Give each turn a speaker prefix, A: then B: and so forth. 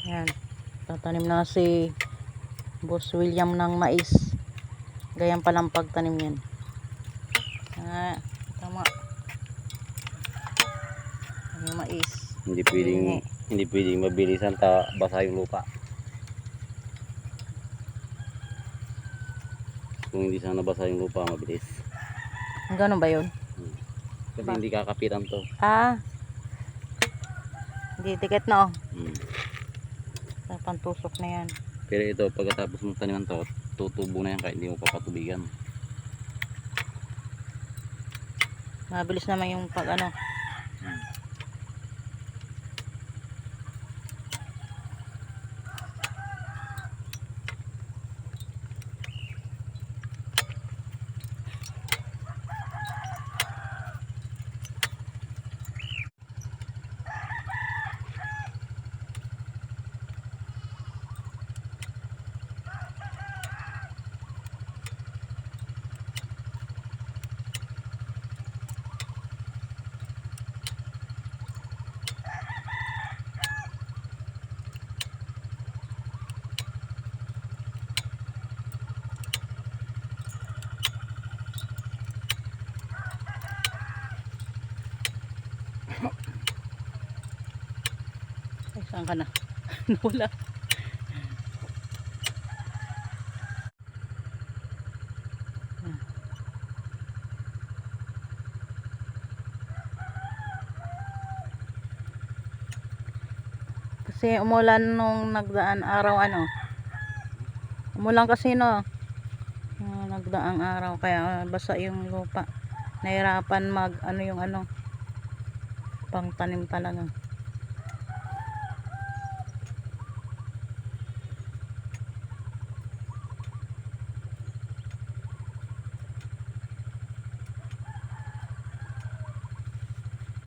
A: Yan. Tatanim na si Boss William ng mais. Ganyan palang pagtanim yan. Tama. Yung mais.
B: Hindi pwedeng mabilisan basa yung lupa. Kung hindi sana basa yung lupa, mabilis.
A: Gano'n ba yun?
B: Kasi hindi kakapitan to.
A: Hindi tiket na
B: Hmm.
A: Pantusok na yan.
B: Pero ito, pagkatapos mong taniman to, tutubo na yan kahit hindi mo papatubigan.
A: Mabilis naman yung pag ano. Ay, saan ka na? Nawala. Kasi umulan nung nagdaan araw umulan kasi nagdaang araw kaya basa yung lupa. Nahirapan yung pang tanim talaga.